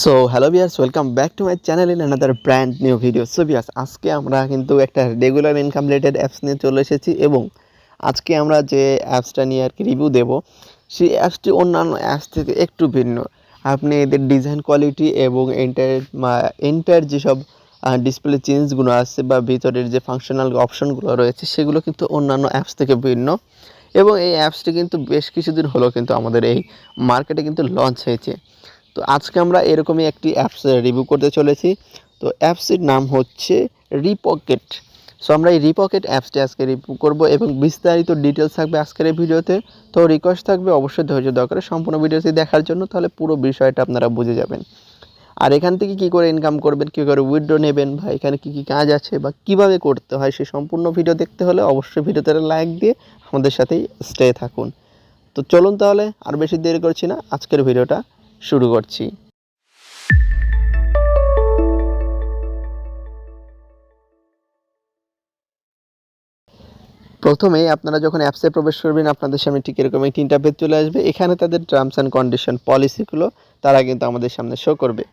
So hello viewers, welcome back to my channel in another brand new video. So viewers, আজকে আমরা কিন্তু একটা regular income related apps নিয়ে চলে এসেছি এবং আজকে আমরা যে অ্যাপসটা নিয়ে আর কি রিভিউ দেবো, সেই অ্যাপসটি অন্যান্য অ্যাপস থেকে একটু ভিন্ন। আপনি এদের ডিজাইন কোয়ালিটি এবং এন্টার যেসব ডিসপ্লে চেঞ্জগুলো আছে বা ভিতরের যে ফাংশনাল অপশনগুলো রয়েছে সেগুলো কিন্তু অন্যান্য অ্যাপস থেকে ভিন্ন। এবং এই অ্যাপসটি কিন্তু বেশ কিছুদিন হলো কিন্তু আমাদের এই মার্কেটে কিন্তু লঞ্চ হয়েছে। তো আজকে আমরা এরকমই একটি অ্যাপস রিভিউ করতে চলেছি। তো অ্যাপসটির নাম হচ্ছে রিপকেট। সো আমরা এই রিপকেট অ্যাপসটি আজকে রিভিউ করব এবং বিস্তারিত ডিটেলস থাকবে আজকের এই ভিডিওতে। তো রিকোয়েস্ট থাকবে অবশ্যই ধৈর্য ধরে সম্পূর্ণ ভিডিওটি দেখার জন্য, তাহলে পুরো বিষয়টা আপনারা বুঝে যাবেন। আর এখান থেকে কী করে ইনকাম করবেন, কী করে উইথড্র নেবেন, বা এখানে কী কী কাজ আছে বা কীভাবে করতে হয়, সেই সম্পূর্ণ ভিডিও দেখতে হলে অবশ্যই ভিডিওতে লাইক দিয়ে আমাদের সাথেই স্টে থাকুন। তো চলুন তাহলে আর বেশি দেরি করছি না, আজকের ভিডিওটা শুরু করছি। প্রথমেই আপনারা যখন অ্যাপসে প্রবেশ করবেন, আপনাদের সামনে ঠিক এরকম একটি ইন্টারফেস চলে আসবে। এখানে তাদের টার্মস অ্যান্ড কন্ডিশন পলিসিগুলো তারা কিন্তু আমাদের সামনে শো করবে।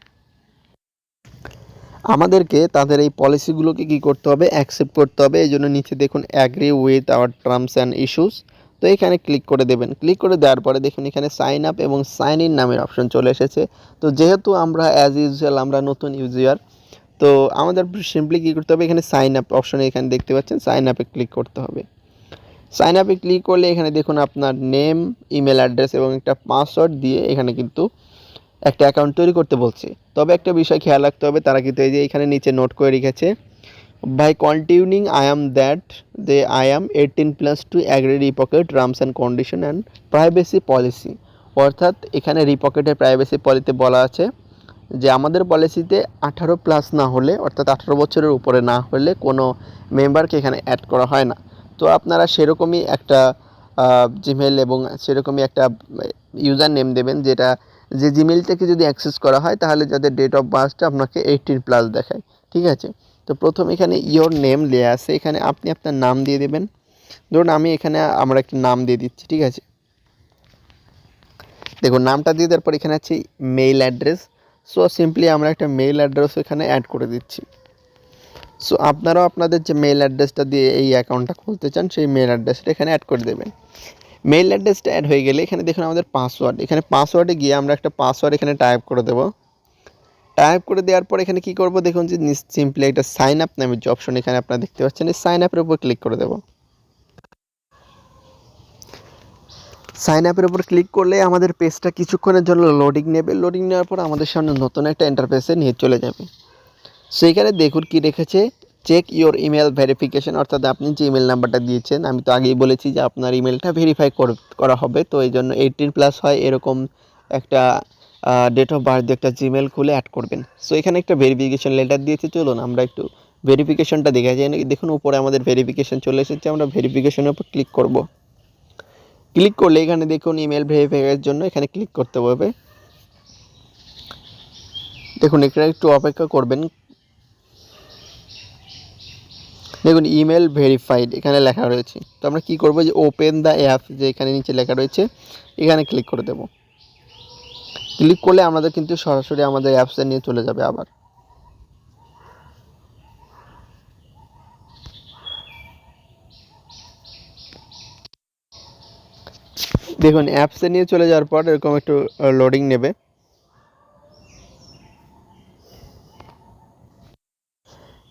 আমাদেরকে তাদের এই পলিসিগুলোকে কী করতে হবে, অ্যাকসেপ্ট করতে হবে। এই জন্য নিচে দেখুন agree with our terms and issues. তো এখানে ক্লিক করে দেবেন। ক্লিক করে দেওয়ার পরে দেখুন এখানে সাইন আপ এবং সাইন ইন নামের অপশন চলে এসেছে। তো যেহেতু আমরা অ্যাজ ইউজুয়াল আমরা নতুন ইউজার, তো আমাদের সিম্পলি কী করতে হবে, এখানে সাইন আপ অপশনে এখানে দেখতে পাচ্ছেন সাইন আপে ক্লিক করতে হবে। সাইন আপে ক্লিক করলে এখানে দেখুন আপনার নেম, ইমেল অ্যাড্রেস এবং একটা পাসওয়ার্ড দিয়ে এখানে কিন্তু একটা অ্যাকাউন্ট তৈরি করতে বলছে। তবে একটা বিষয় খেয়াল রাখতে হবে, তারা কিন্তু এই যে এখানে নিচে নোট করে রেখেছে, by continuing I am that they I am 18+ to agree রিপকেট terms and condition and privacy policy. অর্থাৎ এখানে রিপকেটের প্রাইভেসি পলিতে বলা আছে যে আমাদের পলিসিতে 18+ না হলে, অর্থাৎ 18 বছরের উপরে না হলে কোনো মেম্বারকে এখানে অ্যাড করা হয় না। তো আপনারা সেরকমই একটা জিমেল এবং সেরকমই একটা ইউজার নেম দেবেন, যেটা যে জিমেলটাকে যদি অ্যাক্সেস করা হয় তাহলে যাদের ডেট অফ বার্থটা আপনাকে 18+ দেখায়। ঠিক আছে, তো প্রথম এখানে ইয়োর নেম দেওয়া আছে, এখানে আপনি আপনার নাম দিয়ে দেবেন। ধরুন আমি এখানে আমরা একটা নাম দিয়ে দিচ্ছি। ঠিক আছে, দেখুন নামটা দিয়ে দেওয়ার পর এখানে আছে মেইল অ্যাড্রেস। সো সিম্পলি আমরা একটা মেইল অ্যাড্রেস এখানে অ্যাড করে দিচ্ছি। সো আপনারাও আপনাদের যে মেইল অ্যাড্রেসটা দিয়ে এই অ্যাকাউন্টটা খুলতে চান সেই মেইল অ্যাড্রেসটা এখানে অ্যাড করে দেবেন। মেইল অ্যাড্রেসটা অ্যাড হয়ে গেলে এখানে দেখুন আমাদের পাসওয়ার্ড, এখানে পাসওয়ার্ডে গিয়ে আমরা একটা পাসওয়ার্ড এখানে টাইপ করে দেবো। টাইপ করে দেওয়ার পর এখানে কী করবো, দেখুন যে সিম্পলি একটা সাইন আপ নামের যে অপশন এখানে আপনারা দেখতে পাচ্ছেন, এই সাইন আপের উপর ক্লিক করে দেবো। সাইন আপের উপর ক্লিক করলে আমাদের পেজটা কিছুক্ষণের জন্য লোডিং নেবে। লোডিং নেওয়ার পর আমাদের সামনে নতুন একটা ইন্টারফেসে নিয়ে চলে যাবে। সেইখানে দেখুন কি রেখেছে, চেক ইওর ইমেল ভেরিফিকেশন, অর্থাৎ আপনি যে ইমেল নাম্বারটা দিয়েছেন, আমি তো আগেই বলেছি যে আপনার ইমেলটা ভেরিফাই করা হবে। তো এই জন্য 18+ হয় এরকম একটা ডেট অফ বার্থ দিয়ে একটা জিমেল খুলে অ্যাড করবেন। সো এখানে একটা ভেরিফিকেশন লেটার দিয়েছে, চলুন আমরা একটু ভেরিফিকেশনটা দেখে যাই। দেখুন উপরে আমাদের ভেরিফিকেশন চলে এসেছে, আমরা ভেরিফিকেশনের উপর ক্লিক করব। ক্লিক করলে এখানে দেখুন ইমেল ভেরিফাইয়ের জন্য এখানে ক্লিক করতে হবে। দেখুন এখানে একটু অপেক্ষা করবেন। দেখুন ইমেল ভেরিফাইড এখানে লেখা রয়েছে। তো আমরা কী করবো, যে ওপেন দ্য অ্যাপ যে এখানে নিচে লেখা রয়েছে এখানে ক্লিক করে দেব। ক্লিক করলে আমাদের কিন্তু সরাসরি আমাদের অ্যাপসে নিয়ে চলে যাবে। আবার দেখুন অ্যাপসে নিয়ে চলে যাওয়ার পর এরকম একটু লোডিং নেবে।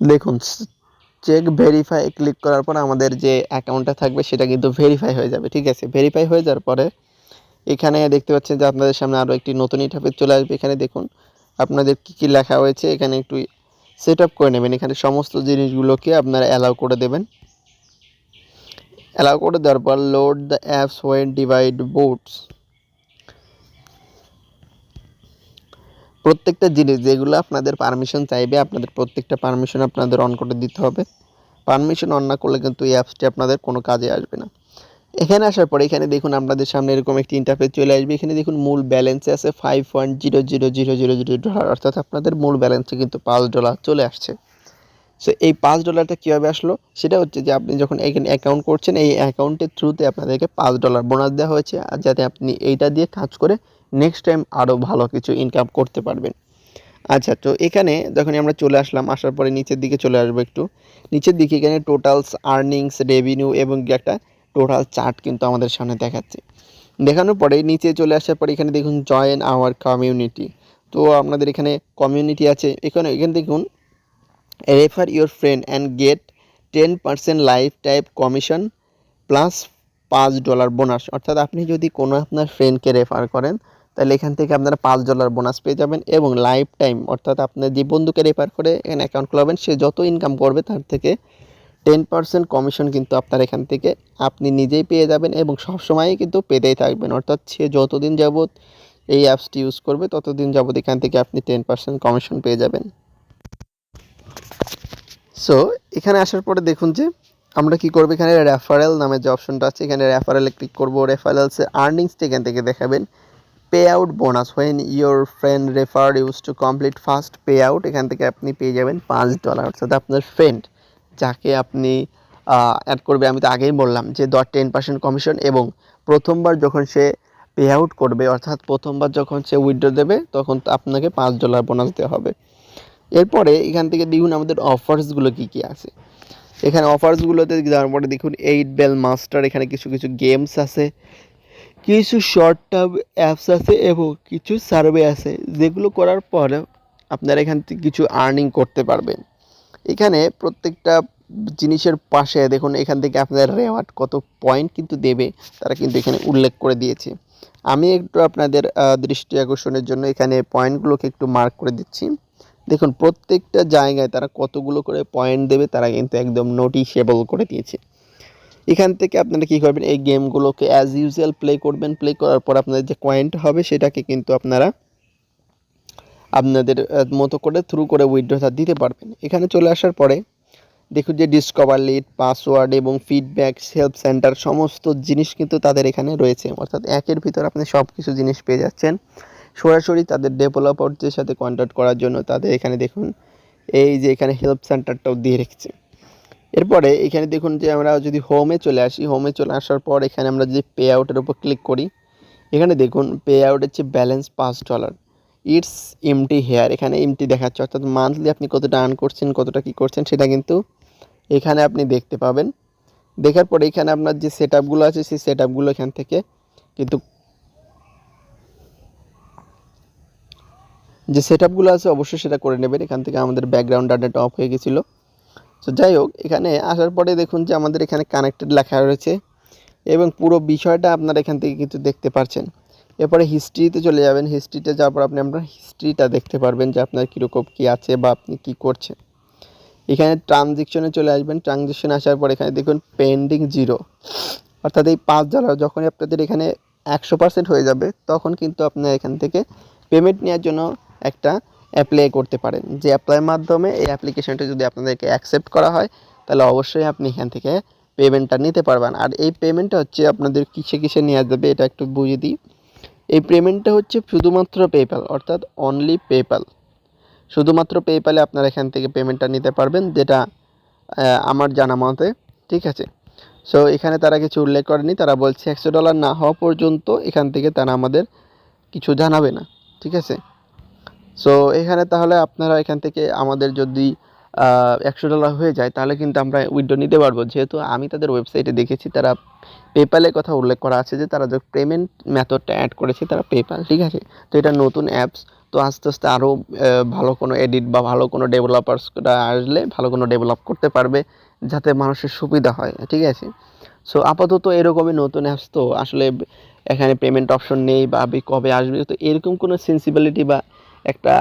দেখুন চেক ভেরিফাই ক্লিক করার পর আমাদের যে অ্যাকাউন্টটা থাকবে সেটা কিন্তু ভেরিফাই হয়ে যাবে। ঠিক আছে, ভেরিফাই হয়ে যাওয়ার পরে এখানে দেখতে পাচ্ছেন যে আপনাদের সামনে আরও একটি নতুন ইন্টারফেস চলে আসবে। এখানে দেখুন আপনাদের কী কী লেখা হয়েছে, এখানে একটু সেট আপ করে নেবেন। এখানে সমস্ত জিনিসগুলোকে আপনারা অ্যালাউ করে দেবেন। অ্যালাউ করে দেওয়ার পর load the apps when device boots, প্রত্যেকটা জিনিস যেগুলো আপনাদের পারমিশন চাইবে আপনাদের প্রত্যেকটা পারমিশন আপনাদের অন করে দিতে হবে। পারমিশন অন না করলে কিন্তু এই অ্যাপসটি আপনাদের কোনো কাজে আসবে না। এখানে আসার পরে এখানে দেখুন আপনাদের সামনে এরকম একটি ইন্টারফেস চলে আসবে। এখানে দেখুন মূল ব্যালেন্সে আছে $5.00000, অর্থাৎ আপনাদের মূল ব্যালেন্সে কিন্তু $5 চলে আসছে। সো এই $5টা কীভাবে আসলো, সেটা হচ্ছে যে আপনি যখন এখানে অ্যাকাউন্ট করছেন এই অ্যাকাউন্টের থ্রুতে আপনাদেরকে $5 বোনাস দেওয়া হয়েছে, আর যাতে আপনি এইটা দিয়ে কাজ করে নেক্সট টাইম আরও ভালো কিছু ইনকাম করতে পারবেন। আচ্ছা, তো এখানে যখনই আমরা চলে আসলাম, আসার পরে নিচের দিকে চলে আসবো একটু। নিচের দিকে এখানে টোটালস, আর্নিংস, রেভিনিউ এবং একটা টোটাল চার্ট কিন্তু আমাদের সামনে দেখাচ্ছে। দেখানোর পরে নিচে চলে আসার পরে এখানে দেখুন জয়েন আওয়ার কমিউনিটি। তো আপনাদের এখানে কমিউনিটি আছে। এখানে দেখুন refer your friend and get 10% life time commission plus $5 bonus. অর্থাৎ আপনি যদি কোনো আপনার ফ্রেন্ডকে রেফার করেন তাহলে এখান থেকে আপনারা $5 বোনাস পেয়ে যাবেন এবং লাইফ টাইম, অর্থাৎ আপনার যে বন্ধুকে রেফার করে এখানে অ্যাকাউন্ট খোলাবেন, সে যত ইনকাম করবে তার থেকে 10% কমিশন কিন্তু আপনার এখান থেকে আপনি নিজেই পেয়ে যাবেন এবং সবসময়ই কিন্তু পেতেই থাকবেন। অর্থাৎ সে যতদিন যাবত এই অ্যাপসটি ইউজ করবে ততদিন যাবত এখান থেকে আপনি 10% কমিশন পেয়ে যাবেন। সো এখানে আসার পরে দেখুন যে আমরা কি করব, এখানে রেফারেল নামে যে অপশনটা আছে এখানে রেফারেলে ক্লিক করব। রেফারেলসে আর্নিংসটা এখান থেকে দেখাবেন pay out bonus when your friend refer use to complete first pay out. এখান থেকে আপনি পেয়ে যাবেন $5। অর্থাৎ আপনার ফ্রেন্ড যাকে আপনি অ্যাড করবে, আমি তো আগেই বললাম যে 10% কমিশন এবং প্রথমবার যখন সে পে আউট করবে, অর্থাৎ প্রথমবার যখন সে উইথড্র দেবে তখন আপনাকে $5 বোনাস দেওয়া হবে। এরপরে এখান থেকে দেখুন আমাদের অফার্সগুলো কী কী আছে। এখানে অফার্সগুলোতে যাওয়ার পরে দেখুন 8 বেল মাস্টার, এখানে কিছু কিছু গেমস আছে, কিছু শর্ট টার্ম অ্যাপস আছে এবং কিছু সার্ভে আছে, যেগুলো করার পরে আপনারা এখান থেকে কিছু আর্নিং করতে পারবেন। এখানে প্রত্যেকটা জিনিসের পাশে দেখুন এখান থেকে আপনাদের রেওয়ার্ড কত পয়েন্ট কিন্তু দেবে তারা কিন্তু এখানে উল্লেখ করে দিয়েছে। আমি একটু আপনাদের দৃষ্টি আকর্ষণের জন্য এখানে পয়েন্টগুলোকে একটু মার্ক করে দিচ্ছি। দেখুন প্রত্যেকটা জায়গায় তারা কতগুলো করে পয়েন্ট দেবে তারা কিন্তু একদম নোটিশেবল করে দিয়েছে। এখান থেকে আপনারা কী করবেন, এই গেমগুলোকে অ্যাজ ইউজুয়াল প্লে করবেন। প্লে করার পর আপনাদের যে পয়েন্ট হবে সেটাকে কিন্তু আপনারা আপনাদের মতো করে থ্রু করে উইথড্রটা দিতে পারবেন। এখানে চলে আসার পরে দেখুন যে ডিসকভার লিড, পাসওয়ার্ড এবং ফিডব্যাক, হেল্প সেন্টার সমস্ত জিনিস কিন্তু তাদের এখানে রয়েছে। অর্থাৎ একের ভিতর আপনি সব কিছু জিনিস পেয়ে যাচ্ছেন। সরাসরি তাদের ডেভেলপারদের সাথে কন্ট্যাক্ট করার জন্য তাদের এখানে দেখুন এই যে এখানে হেল্প সেন্টারটাও দিয়ে রেখেছে। এরপরে এখানে দেখুন যে আমরা যদি হোমে চলে আসি, হোমে চলে আসার পর এখানে আমরা যদি পে আউটের উপর ক্লিক করি, এখানে দেখুন পে আউট হচ্ছে ব্যালেন্স $5, ইটস এমটি হেয়ার। এখানে এমটি দেখাচ্ছে, অর্থাৎ মান্থলি আপনি কতটা আর্ন করছেন, কতটা কী করছেন সেটা কিন্তু এখানে আপনি দেখতে পাবেন। দেখার পরে এখানে আপনার যে সেট আপগুলো আছে সেই সেট আপগুলো এখান থেকে কিন্তু যে সেট আপগুলো আছে অবশ্যই সেটা করে নেবেন। এখান থেকে আমাদের ব্যাকগ্রাউন্ড ডাটাটা অফ হয়ে গেছিলো। তো যাই হোক, এখানে আসার পরে দেখুন যে আমাদের এখানে কানেক্টেড লেখা রয়েছে এবং পুরো বিষয়টা আপনারা এখান থেকে কিন্তু দেখতে পাচ্ছেন। এরপরে হিস্ট্রিতে চলে যাবেন। হিস্ট্রিতে যাওয়ার পর আপনার হিস্ট্রিটা দেখতে পারবেন যে আপনার কীরকম কী আছে বা আপনি কী করছেন। এখানে ট্রানজেকশনে চলে আসবেন। ট্রানজেকশনে আসার পর এখানে দেখুন পেন্ডিং 0, অর্থাৎ এই $5 যখনই আপনাদের এখানে 100% হয়ে যাবে তখন কিন্তু আপনার এখান থেকে পেমেন্ট নেওয়ার জন্য একটা অ্যাপ্লাই করতে পারেন। যে অ্যাপ্লাইয়ের মাধ্যমে এই অ্যাপ্লিকেশনটা যদি আপনাদেরকে অ্যাকসেপ্ট করা হয় তাহলে অবশ্যই আপনি এখান থেকে পেমেন্টটা নিতে পারবেন। আর এই পেমেন্টটা হচ্ছে আপনাদের কিসে কিসে নেওয়া যাবে এটা একটু বুঝিয়ে দিই। এই পেমেন্টটা হচ্ছে শুধুমাত্র পেপ্যাল, অর্থাৎ অনলি পেপ্যাল। শুধুমাত্র পেপ্যালে আপনারা এখান থেকে পেমেন্টটা নিতে পারবেন, যেটা আমার জানা মতে, ঠিক আছে। সো এখানে তারা কিছু উল্লেখ করেনি, তারা বলছে $100 না হওয়া পর্যন্ত এখান থেকে তারা আমাদের কিছু জানাবে না, ঠিক আছে। সো এখানে তাহলে আপনারা এখান থেকে আমাদের যদি $100 হয়ে যায় তাহলে কিন্তু আমরা উইথড্র নিতে পারবো। যেহেতু আমি তাদের ওয়েবসাইটে দেখেছি তারা পেপ্যালের কথা উল্লেখ করা আছে যে তারা যে পেমেন্ট মেথডটা অ্যাড করেছে তারা পেপ্যাল, ঠিক আছে। তো এটা নতুন অ্যাপস, তো আস্তে আস্তে আরও ভালো কোনো এডিট বা ভালো কোনো ডেভেলপার্সরা আসলে ভালো কোনো ডেভেলপ করতে পারবে যাতে মানুষের সুবিধা হয়, ঠিক আছে। সো আপাতত এরকমই নতুন অ্যাপস, তো আসলে এখানে পেমেন্ট অপশন নেই বা কবে আসবে, তো এরকম কোনো সেন্সিবিলিটি বা একটা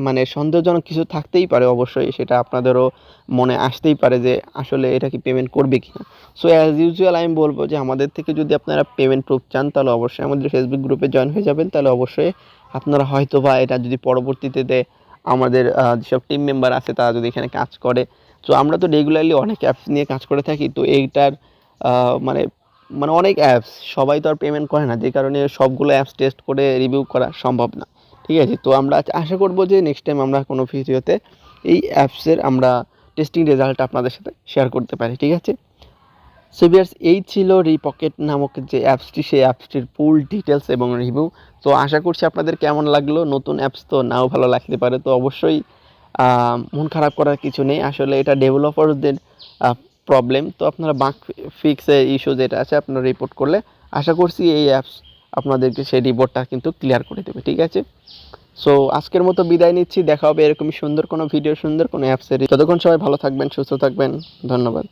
মানে সন্দেহজনক কিছু থাকতেই পারে। অবশ্যই সেটা আপনাদেরও মনে আসতেই পারে যে আসলে এটা কি পেমেন্ট করবে কিনা। সো অ্যাজ ইউজুয়াল আমি বলবো যে আমাদের থেকে যদি আপনারা পেমেন্ট প্রুফ চান তাহলে অবশ্যই আমাদের ফেসবুক গ্রুপে জয়েন হয়ে যাবেন। তাহলে অবশ্যই আপনারা হয়তো বা এটা যদি পরবর্তীতে আমাদের যেসব টিম মেম্বার আছে তারা যদি এখানে কাজ করে, তো আমরা তো রেগুলারলি অনেক অ্যাপস নিয়ে কাজ করে থাকি, তো এইটার মানে মানে অনেক অ্যাপস সবাই তো আর পেমেন্ট করে না, যে কারণে সবগুলো অ্যাপস টেস্ট করে রিভিউ করা সম্ভব না, ঠিক আছে। তো আমরা আশা করব যে নেক্সট টাইম আমরা কোনো ভিডিওতে এই অ্যাপসের আমরা টেস্টিং রেজাল্ট আপনাদের সাথে শেয়ার করতে পারি, ঠিক আছে। সো ভিউয়ার্স, এই ছিল রিপকেট নামক যে অ্যাপসটি, সেই অ্যাপসটির ফুল ডিটেলস এবং রিভিউ। তো আশা করছি আপনাদের কেমন লাগলো। নতুন অ্যাপস তো নাও ভালো লাগতে পারে, তো অবশ্যই মন খারাপ করার কিছু নেই। আসলে এটা ডেভেলপারদের প্রবলেম। তো আপনারা বাগ ফিক্সের ইস্যু যেটা আছে আপনারা রিপোর্ট করলে আশা করছি এই অ্যাপস আপনাদেরকে সেই রিপোর্টটা কিন্তু ক্লিয়ার করে দেবে, ঠিক আছে? সো আজকের মতো বিদায় নিচ্ছি। দেখা হবে এরকমই সুন্দর কোনো ভিডিও, সুন্দর কোনো অ্যাপসের। ততক্ষণ সবাই ভালো থাকবেন, সুস্থ থাকবেন। ধন্যবাদ।